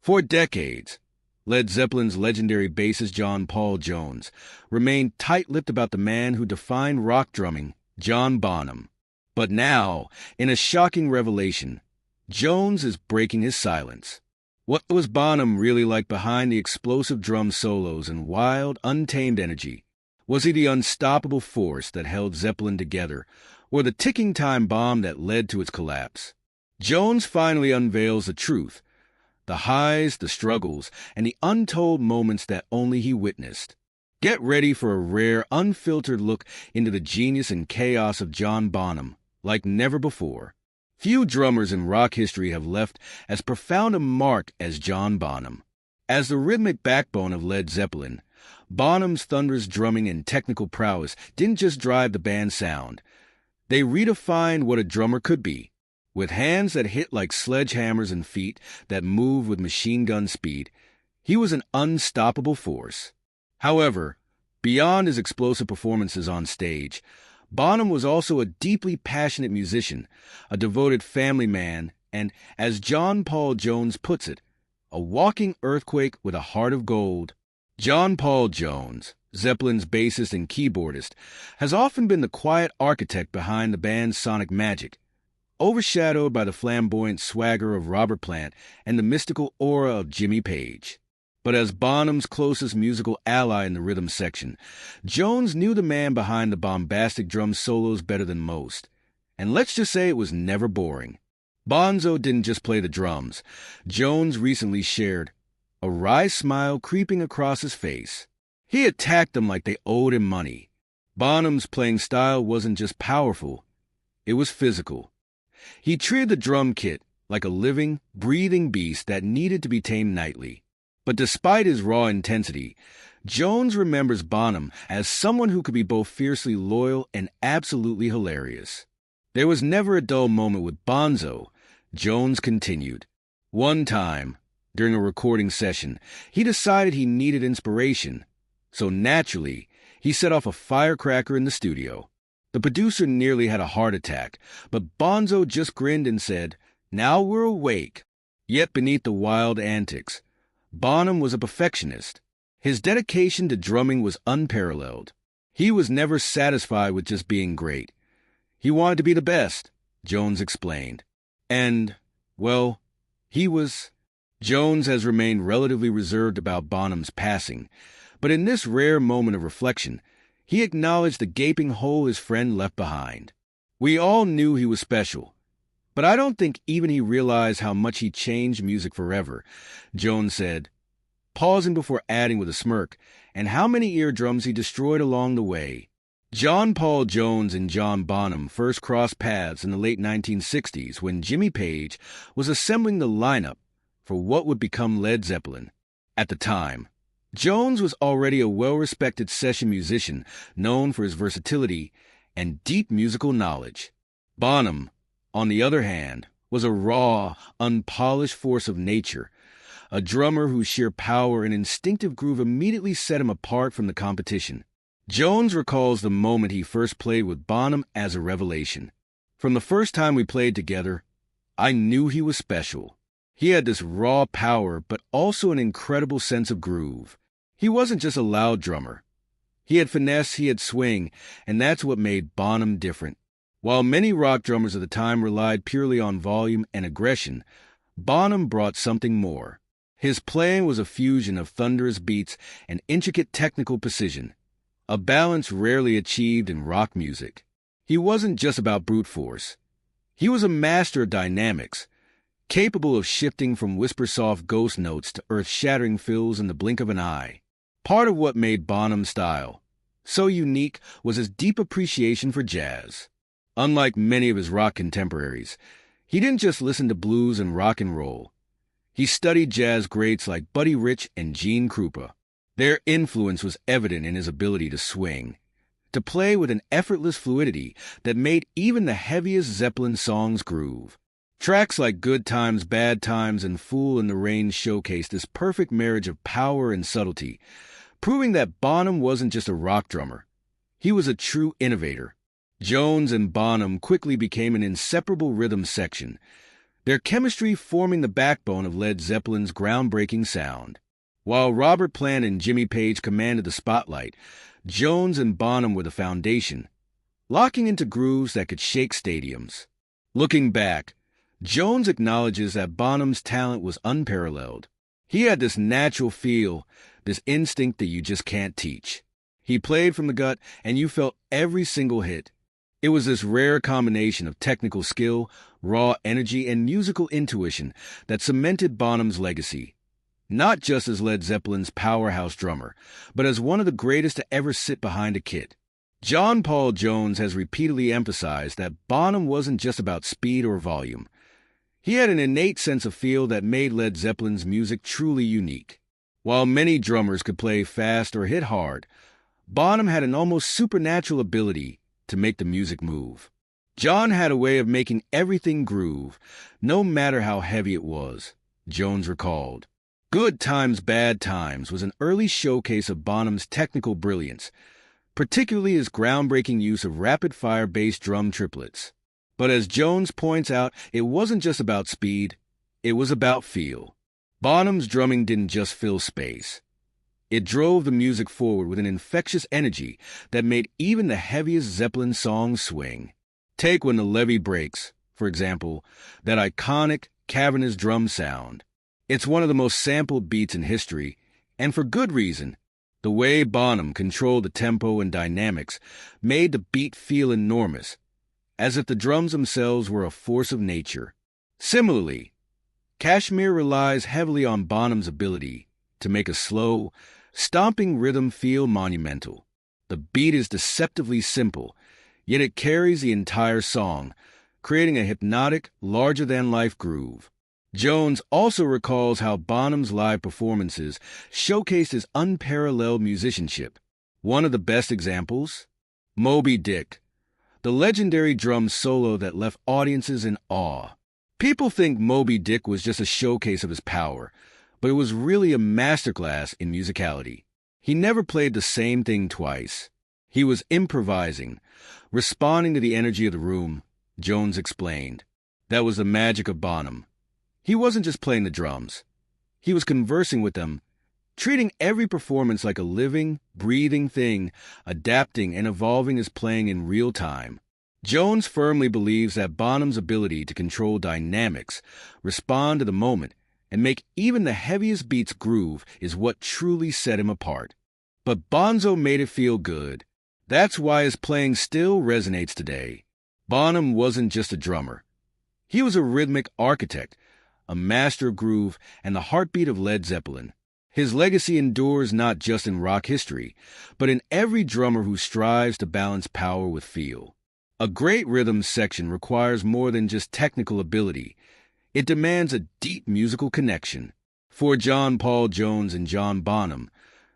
For decades, Led Zeppelin's legendary bassist John Paul Jones remained tight-lipped about the man who defined rock drumming, John Bonham. But now, in a shocking revelation, Jones is breaking his silence. What was Bonham really like behind the explosive drum solos and wild, untamed energy? Was he the unstoppable force that held Zeppelin together, or the ticking time bomb that led to its collapse? Jones finally unveils the truth, the highs, the struggles, and the untold moments that only he witnessed. Get ready for a rare, unfiltered look into the genius and chaos of John Bonham, like never before. Few drummers in rock history have left as profound a mark as John Bonham. As the rhythmic backbone of Led Zeppelin, Bonham's thunderous drumming and technical prowess didn't just drive the band's sound. They redefined what a drummer could be. With hands that hit like sledgehammers and feet that move with machine gun speed, he was an unstoppable force. However, beyond his explosive performances on stage, Bonham was also a deeply passionate musician, a devoted family man, and, as John Paul Jones puts it, a walking earthquake with a heart of gold. John Paul Jones, Zeppelin's bassist and keyboardist, has often been the quiet architect behind the band's sonic magic, overshadowed by the flamboyant swagger of Robert Plant and the mystical aura of Jimmy Page. But as Bonham's closest musical ally in the rhythm section, Jones knew the man behind the bombastic drum solos better than most. And let's just say it was never boring. Bonzo didn't just play the drums. Jones recently shared a wry smile creeping across his face. He attacked them like they owed him money. Bonham's playing style wasn't just powerful, it was physical. He treated the drum kit like a living, breathing beast that needed to be tamed nightly. But despite his raw intensity, Jones remembers Bonham as someone who could be both fiercely loyal and absolutely hilarious. There was never a dull moment with Bonzo, Jones continued. One time, during a recording session, he decided he needed inspiration, so naturally, he set off a firecracker in the studio. The producer nearly had a heart attack, but Bonzo just grinned and said, "Now we're awake." Yet beneath the wild antics, Bonham was a perfectionist. His dedication to drumming was unparalleled. He was never satisfied with just being great. He wanted to be the best, Jones explained. And, well, Jones has remained relatively reserved about Bonham's passing, but in this rare moment of reflection, he acknowledged the gaping hole his friend left behind. "We all knew he was special, but I don't think even he realized how much he changed music forever," Jones said, pausing before adding with a smirk, "and how many eardrums he destroyed along the way." John Paul Jones and John Bonham first crossed paths in the late 1960s when Jimmy Page was assembling the lineup for what would become Led Zeppelin. At the time, Jones was already a well-respected session musician known for his versatility and deep musical knowledge. Bonham, on the other hand, was a raw, unpolished force of nature, a drummer whose sheer power and instinctive groove immediately set him apart from the competition. Jones recalls the moment he first played with Bonham as a revelation. "From the first time we played together, I knew he was special. He had this raw power, but also an incredible sense of groove. He wasn't just a loud drummer. He had finesse, he had swing, and that's what made Bonham different." While many rock drummers of the time relied purely on volume and aggression, Bonham brought something more. His playing was a fusion of thunderous beats and intricate technical precision, a balance rarely achieved in rock music. He wasn't just about brute force. He was a master of dynamics, capable of shifting from whisper-soft ghost notes to earth-shattering fills in the blink of an eye. Part of what made Bonham's style so unique was his deep appreciation for jazz. Unlike many of his rock contemporaries, he didn't just listen to blues and rock and roll. He studied jazz greats like Buddy Rich and Gene Krupa. Their influence was evident in his ability to swing, to play with an effortless fluidity that made even the heaviest Zeppelin songs groove. Tracks like Good Times, Bad Times, and Fool in the Rain showcased this perfect marriage of power and subtlety, proving that Bonham wasn't just a rock drummer. He was a true innovator. Jones and Bonham quickly became an inseparable rhythm section. their chemistry forming the backbone of Led Zeppelin's groundbreaking sound. While Robert Plant and Jimmy Page commanded the spotlight, Jones and Bonham were the foundation, locking into grooves that could shake stadiums. Looking back, Jones acknowledges that Bonham's talent was unparalleled. He had this natural feel, this instinct that you just can't teach. He played from the gut, and you felt every single hit. It was this rare combination of technical skill, raw energy, and musical intuition that cemented Bonham's legacy, not just as Led Zeppelin's powerhouse drummer, but as one of the greatest to ever sit behind a kit. John Paul Jones has repeatedly emphasized that Bonham wasn't just about speed or volume. He had an innate sense of feel that made Led Zeppelin's music truly unique. While many drummers could play fast or hit hard, Bonham had an almost supernatural ability to make the music move. John had a way of making everything groove, no matter how heavy it was, Jones recalled. Good Times, Bad Times was an early showcase of Bonham's technical brilliance, particularly his groundbreaking use of rapid-fire bass drum triplets. But as Jones points out, it wasn't just about speed, it was about feel. Bonham's drumming didn't just fill space. It drove the music forward with an infectious energy that made even the heaviest Zeppelin songs swing. Take When the Levee Breaks, for example, that iconic, cavernous drum sound. It's one of the most sampled beats in history, and for good reason. The way Bonham controlled the tempo and dynamics made the beat feel enormous, as if the drums themselves were a force of nature. Similarly, Kashmir relies heavily on Bonham's ability to make a slow, stomping rhythm feel monumental. The beat is deceptively simple, yet it carries the entire song, creating a hypnotic, larger-than-life groove. Jones also recalls how Bonham's live performances showcased his unparalleled musicianship. One of the best examples? Moby Dick, the legendary drum solo that left audiences in awe. People think Moby Dick was just a showcase of his power, but it was really a masterclass in musicality. He never played the same thing twice. He was improvising, responding to the energy of the room, Jones explained. That was the magic of Bonham. He wasn't just playing the drums. He was conversing with them, treating every performance like a living, breathing thing, adapting and evolving his playing in real time. Jones firmly believes that Bonham's ability to control dynamics, respond to the moment, and make even the heaviest beats groove is what truly set him apart. But Bonzo made it feel good. That's why his playing still resonates today. Bonham wasn't just a drummer. He was a rhythmic architect, a master of groove, and the heartbeat of Led Zeppelin. His legacy endures not just in rock history, but in every drummer who strives to balance power with feel. A great rhythm section requires more than just technical ability. It demands a deep musical connection. For John Paul Jones and John Bonham,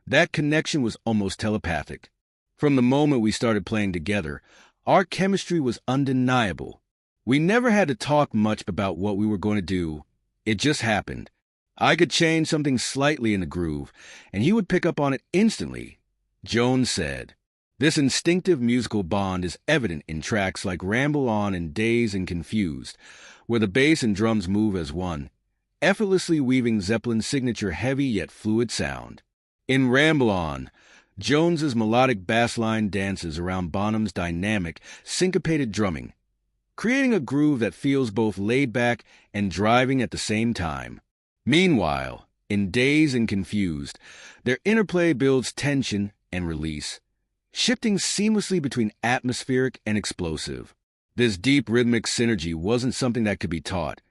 that connection was almost telepathic. From the moment we started playing together, our chemistry was undeniable. We never had to talk much about what we were going to do. It just happened. I could change something slightly in the groove, and he would pick up on it instantly, Jones said. This instinctive musical bond is evident in tracks like Ramble On and Dazed and Confused, where the bass and drums move as one, effortlessly weaving Zeppelin's signature heavy yet fluid sound. In Ramble On, Jones's melodic bass line dances around Bonham's dynamic, syncopated drumming, creating a groove that feels both laid-back and driving at the same time. Meanwhile, in Dazed and Confused, their interplay builds tension and release, shifting seamlessly between atmospheric and explosive. This deep rhythmic synergy wasn't something that could be taught.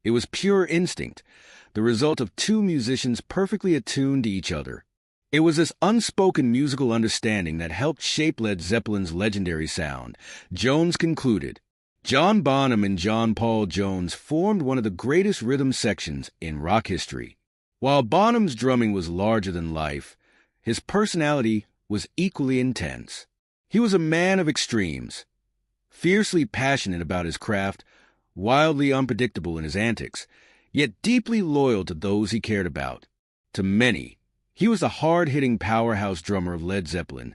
It was pure instinct, the result of two musicians perfectly attuned to each other. It was this unspoken musical understanding that helped shape Led Zeppelin's legendary sound, Jones concluded. John Bonham and John Paul Jones formed one of the greatest rhythm sections in rock history. While Bonham's drumming was larger than life, his personality was equally intense. He was a man of extremes, fiercely passionate about his craft, wildly unpredictable in his antics, yet deeply loyal to those he cared about. To many, he was the hard-hitting powerhouse drummer of Led Zeppelin,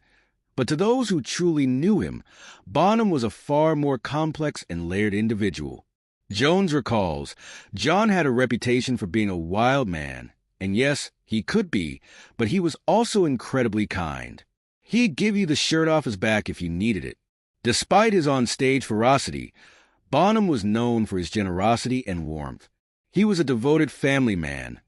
but to those who truly knew him, Bonham was a far more complex and layered individual. Jones recalls, John had a reputation for being a wild man, and yes, he could be, but he was also incredibly kind. He'd give you the shirt off his back if you needed it. Despite his on-stage ferocity, Bonham was known for his generosity and warmth. He was a devoted family man,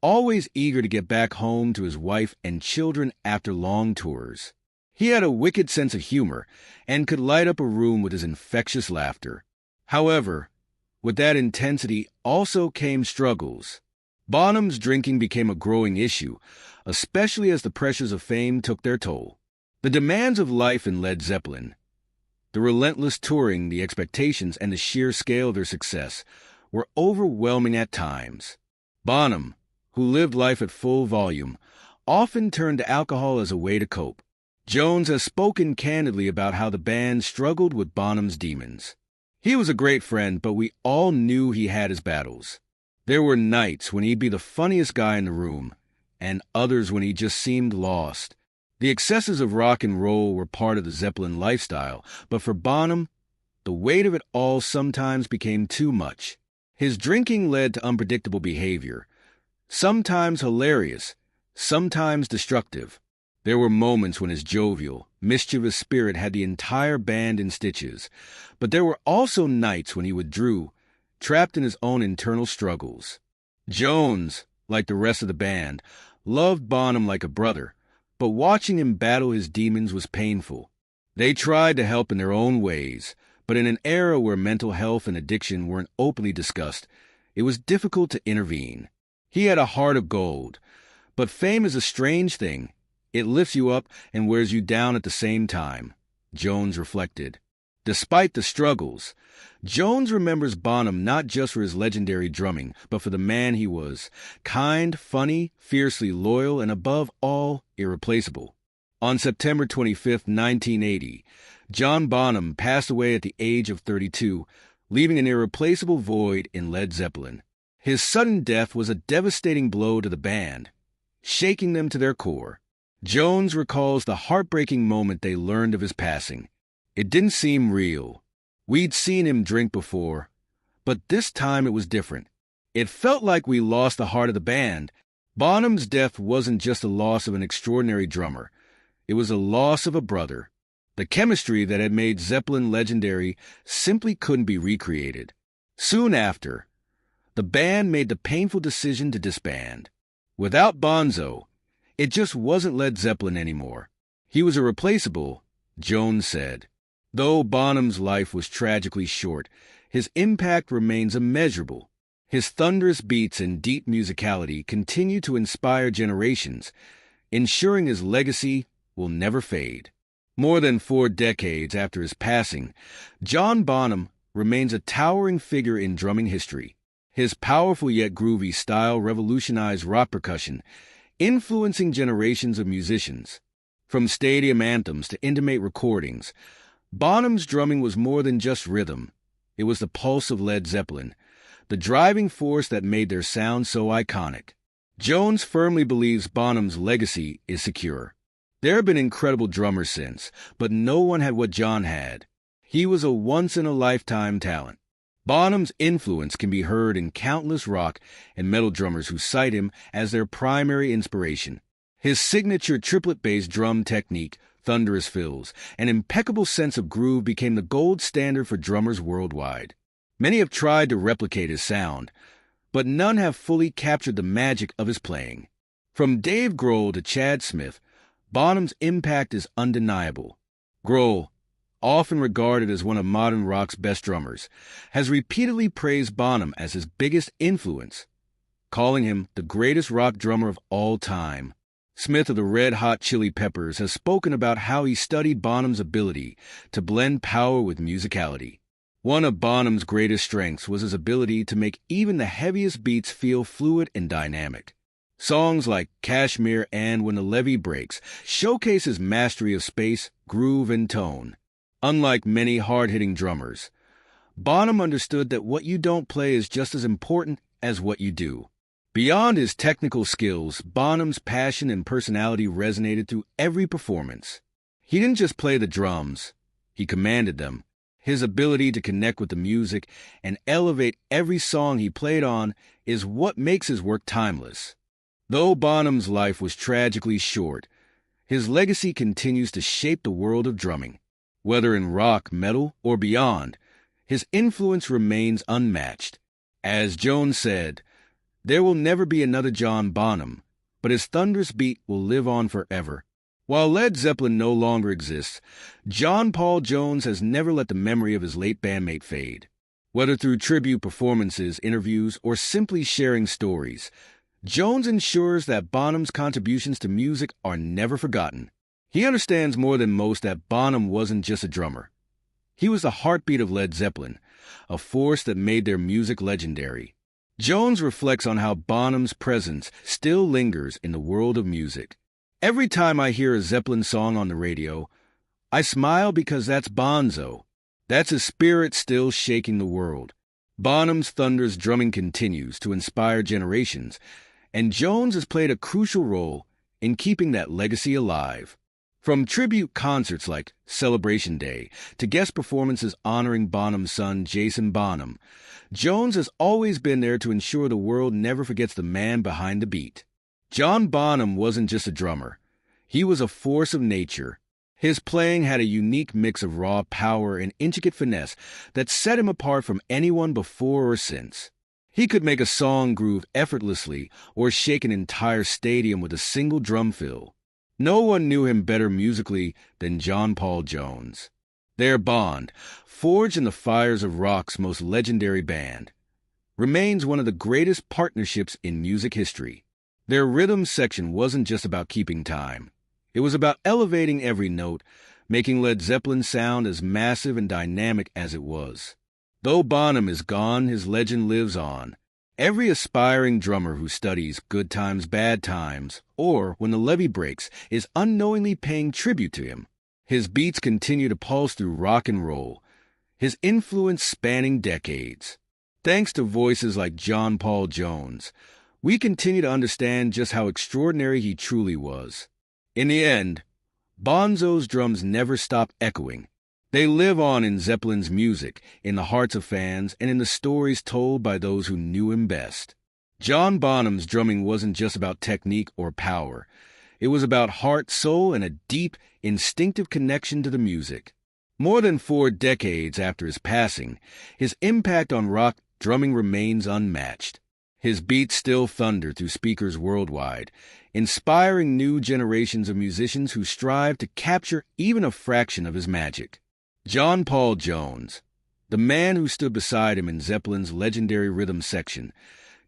always eager to get back home to his wife and children after long tours. He had a wicked sense of humor and could light up a room with his infectious laughter. However, with that intensity also came struggles. Bonham's drinking became a growing issue, especially as the pressures of fame took their toll. The demands of life in Led Zeppelin, the relentless touring, the expectations, and the sheer scale of their success were overwhelming at times. Bonham, who lived life at full volume, often turned to alcohol as a way to cope. Jones has spoken candidly about how the band struggled with Bonham's demons. He was a great friend, but we all knew he had his battles. There were nights when he'd be the funniest guy in the room, and others when he just seemed lost. The excesses of rock and roll were part of the Zeppelin lifestyle, but for Bonham, the weight of it all sometimes became too much. His drinking led to unpredictable behavior, sometimes hilarious, sometimes destructive. There were moments when his jovial, mischievous spirit had the entire band in stitches, but there were also nights when he withdrew, trapped in his own internal struggles. Jones, like the rest of the band, loved Bonham like a brother, but watching him battle his demons was painful. They tried to help in their own ways, but in an era where mental health and addiction weren't openly discussed, it was difficult to intervene. He had a heart of gold, but fame is a strange thing. It lifts you up and wears you down at the same time, Jones reflected. Despite the struggles, Jones remembers Bonham not just for his legendary drumming, but for the man he was, kind, funny, fiercely loyal, and above all, irreplaceable. On September 25, 1980, John Bonham passed away at the age of 32, leaving an irreplaceable void in Led Zeppelin. His sudden death was a devastating blow to the band, shaking them to their core. Jones recalls the heartbreaking moment they learned of his passing. It didn't seem real. We'd seen him drink before, but this time it was different. It felt like we lost the heart of the band. Bonham's death wasn't just the loss of an extraordinary drummer. It was a loss of a brother. The chemistry that had made Zeppelin legendary simply couldn't be recreated. Soon after, the band made the painful decision to disband. Without Bonzo, it just wasn't Led Zeppelin anymore. He was irreplaceable, Jones said. Though Bonham's life was tragically short, his impact remains immeasurable. His thunderous beats and deep musicality continue to inspire generations, ensuring his legacy will never fade. More than 4 decades after his passing, John Bonham remains a towering figure in drumming history. His powerful yet groovy style revolutionized rock percussion, influencing generations of musicians. From stadium anthems to intimate recordings, Bonham's drumming was more than just rhythm. It was the pulse of Led Zeppelin, the driving force that made their sound so iconic. Jones firmly believes Bonham's legacy is secure. There have been incredible drummers since, but no one had what John had. He was a once-in-a-lifetime talent. Bonham's influence can be heard in countless rock and metal drummers who cite him as their primary inspiration. His signature triplet-bass drum technique, thunderous fills, and impeccable sense of groove became the gold standard for drummers worldwide. Many have tried to replicate his sound, but none have fully captured the magic of his playing. From Dave Grohl to Chad Smith, Bonham's impact is undeniable. Grohl, often regarded as one of modern rock's best drummers, has repeatedly praised Bonham as his biggest influence, calling him the greatest rock drummer of all time. Smith of the Red Hot Chili Peppers has spoken about how he studied Bonham's ability to blend power with musicality. One of Bonham's greatest strengths was his ability to make even the heaviest beats feel fluid and dynamic. Songs like Kashmir and When the Levee Breaks showcase his mastery of space, groove, and tone. Unlike many hard-hitting drummers, Bonham understood that what you don't play is just as important as what you do. Beyond his technical skills, Bonham's passion and personality resonated through every performance. He didn't just play the drums, he commanded them. His ability to connect with the music and elevate every song he played on is what makes his work timeless. Though Bonham's life was tragically short, his legacy continues to shape the world of drumming. Whether in rock, metal, or beyond, his influence remains unmatched. As Jones said, "There will never be another John Bonham, but his thunderous beat will live on forever." While Led Zeppelin no longer exists, John Paul Jones has never let the memory of his late bandmate fade. Whether through tribute performances, interviews, or simply sharing stories, Jones ensures that Bonham's contributions to music are never forgotten. He understands more than most that Bonham wasn't just a drummer. He was the heartbeat of Led Zeppelin, a force that made their music legendary. Jones reflects on how Bonham's presence still lingers in the world of music. "Every time I hear a Zeppelin song on the radio, I smile because that's Bonzo. That's his spirit still shaking the world." Bonham's thunderous drumming continues to inspire generations, and Jones has played a crucial role in keeping that legacy alive. From tribute concerts like Celebration Day to guest performances honoring Bonham's son, Jason Bonham, Jones has always been there to ensure the world never forgets the man behind the beat. John Bonham wasn't just a drummer. He was a force of nature. His playing had a unique mix of raw power and intricate finesse that set him apart from anyone before or since. He could make a song groove effortlessly or shake an entire stadium with a single drum fill. No one knew him better musically than John Paul Jones. Their bond, forged in the fires of rock's most legendary band, remains one of the greatest partnerships in music history. Their rhythm section wasn't just about keeping time. It was about elevating every note, making Led Zeppelin sound as massive and dynamic as it was. Though Bonham is gone, his legend lives on. Every aspiring drummer who studies Good Times, Bad Times, or When the Levee Breaks is unknowingly paying tribute to him. His beats continue to pulse through rock and roll, his influence spanning decades. Thanks to voices like John Paul Jones, we continue to understand just how extraordinary he truly was. In the end, Bonzo's drums never stop echoing. They live on in Zeppelin's music, in the hearts of fans, and in the stories told by those who knew him best. John Bonham's drumming wasn't just about technique or power. It was about heart, soul, and a deep, instinctive connection to the music. More than 4 decades after his passing, his impact on rock drumming remains unmatched. His beats still thunder through speakers worldwide, inspiring new generations of musicians who strive to capture even a fraction of his magic. John Paul Jones, the man who stood beside him in Zeppelin's legendary rhythm section,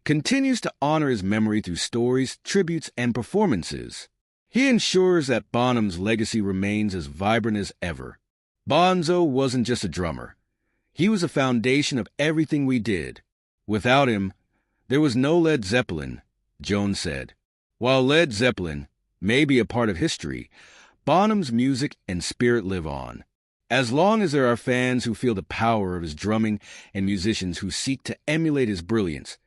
continues to honor his memory through stories, tributes, and performances. He ensures that Bonham's legacy remains as vibrant as ever. Bonzo wasn't just a drummer. He was a foundation of everything we did. Without him, there was no Led Zeppelin, Jones said. While Led Zeppelin may be a part of history, Bonham's music and spirit live on. As long as there are fans who feel the power of his drumming and musicians who seek to emulate his brilliance,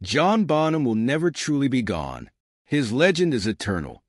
John Bonham will never truly be gone. His legend is eternal,